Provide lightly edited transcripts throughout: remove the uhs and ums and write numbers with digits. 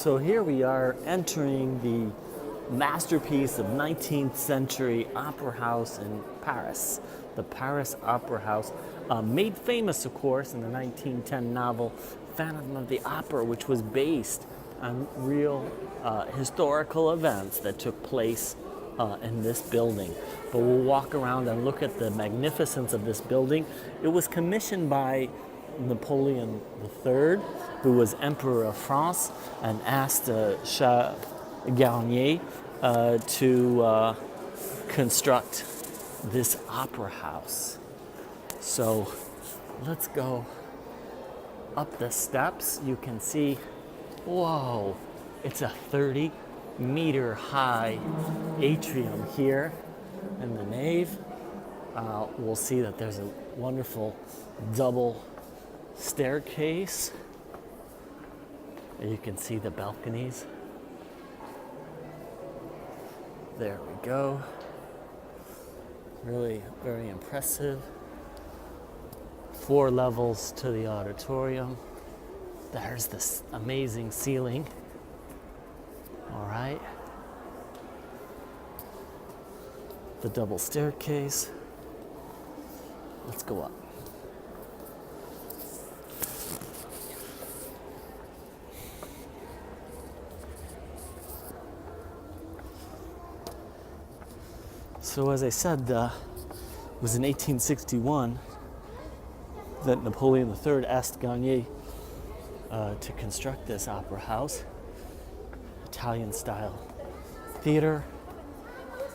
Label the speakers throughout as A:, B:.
A: So here we are entering the masterpiece of 19th century opera house in Paris, the Paris Opera House, made famous, of course, in the 1910 novel Phantom of the Opera, which was based on real historical events that took place in this building. But we'll walk around and look at the magnificence of this building. It was commissioned by Napoleon III, who was Emperor of France, and asked Charles Garnier to construct this opera house. So let's go up the steps. You can see, whoa, it's a 30-meter high atrium here in the nave. We'll see that there's a wonderful double staircase. And you can see the balconies. There we go. Really very impressive. 4 levels to the auditorium. There's this amazing ceiling. All right. The double staircase. Let's go up. So as I said, it was in 1861 that Napoleon III asked Garnier to construct this opera house, Italian-style theater.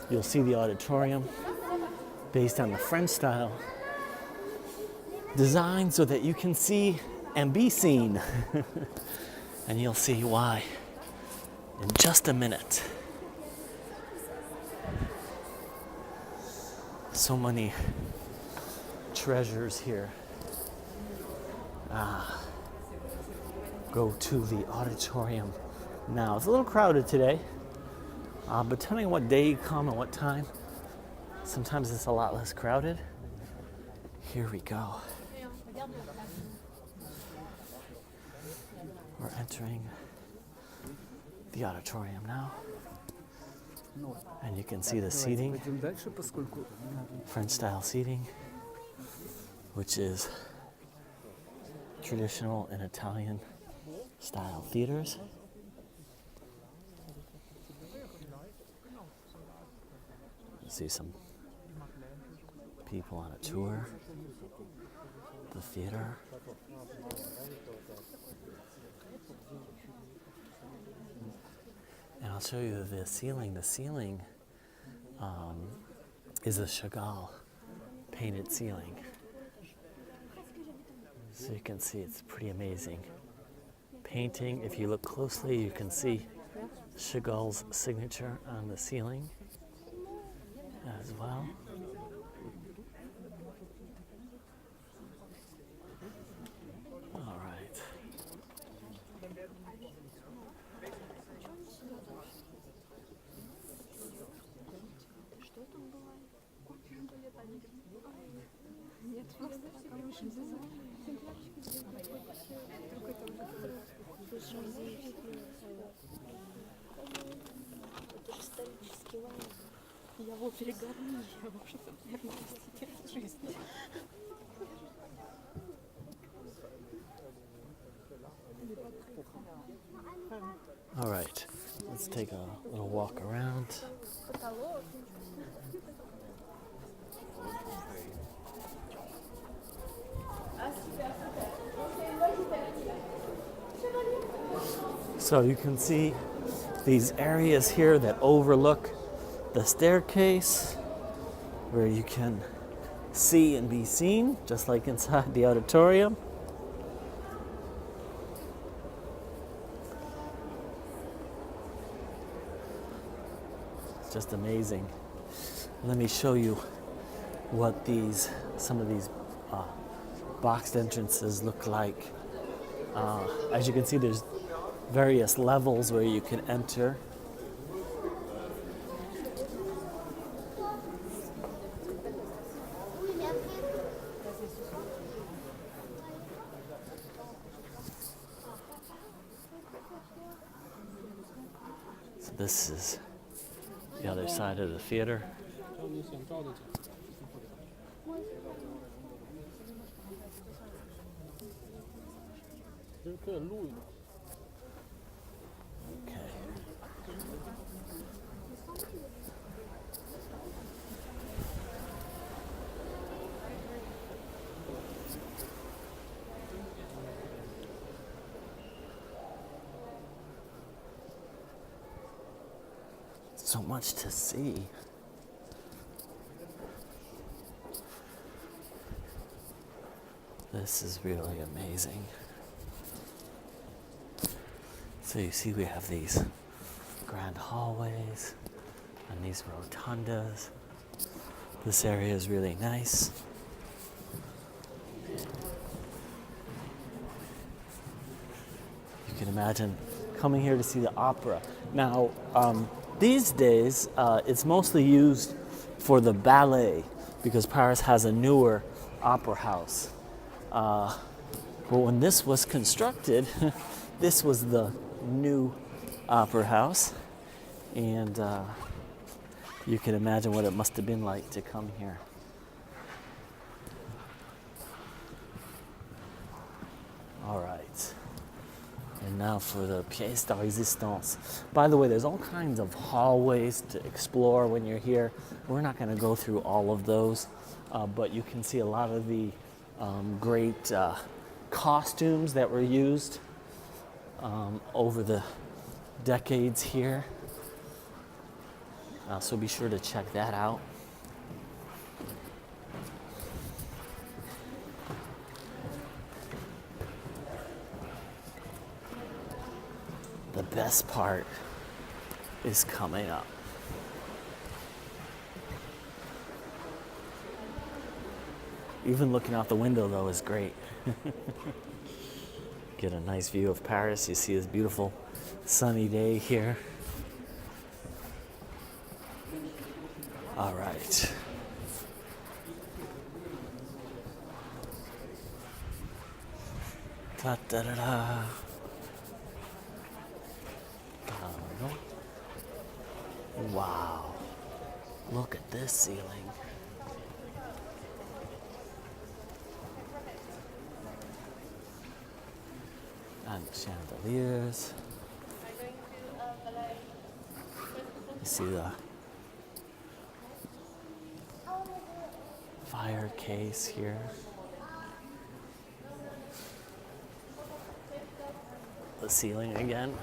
A: You'll see the auditorium based on the French-style design so that you can see and be seen. And you'll see why in just a minute. So many treasures here. Go to the auditorium now. It's a little crowded today, but depending on what day you come and what time, sometimes it's a lot less crowded. Here we go. We're entering the auditorium now. And you can see the seating, French-style seating, which is traditional in Italian-style theaters. You see some people on a tour, the theater. And I'll show you the ceiling. The ceiling is a Chagall painted ceiling. So you can see it's pretty amazing painting. If you look closely, you can see Chagall's signature on the ceiling as well. All right. All right, let's take a little walk around. So you can see these areas here that overlook the staircase, where you can see and be seen, just like inside the auditorium. It's just amazing. Let me show you what some of these boxed entrances look like. As you can see, there's various levels where you can enter. This is the other side of the theater. Okay. So much to see. This is really amazing. So you see we have these grand hallways and these rotundas. This area is really nice. You can imagine coming here to see the opera. Now, these days, it's mostly used for the ballet because Paris has a newer opera house. But when this was constructed, this was the new opera house. And you can imagine what it must have been like to come here. All right. And now for the pièce de résistance. By the way, there's all kinds of hallways to explore when you're here. We're not going to go through all of those, but you can see a lot of the great costumes that were used over the decades here. So be sure to check that out. The best part is coming up. Even looking out the window, though, is great. Get a nice view of Paris. You see this beautiful sunny day here. All right. Da da da da. Wow. Look at this ceiling. And chandeliers. You see the fire case here. The ceiling again.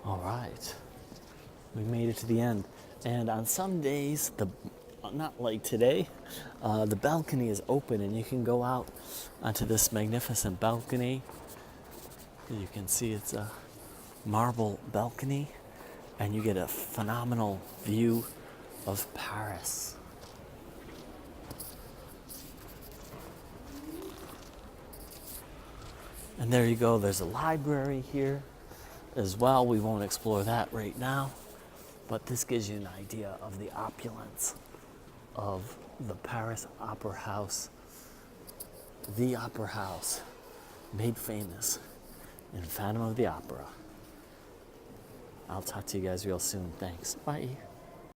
A: All right, we made it to the end. And on some days, not like today, the balcony is open and you can go out onto this magnificent balcony. You can see it's a marble balcony and you get a phenomenal view of Paris. And there you go, there's a library here as well. We won't explore that right now, but this gives you an idea of the opulence of the Paris Opera House, the opera house made famous in Phantom of the Opera. I'll talk to you guys real soon. Thanks. Bye.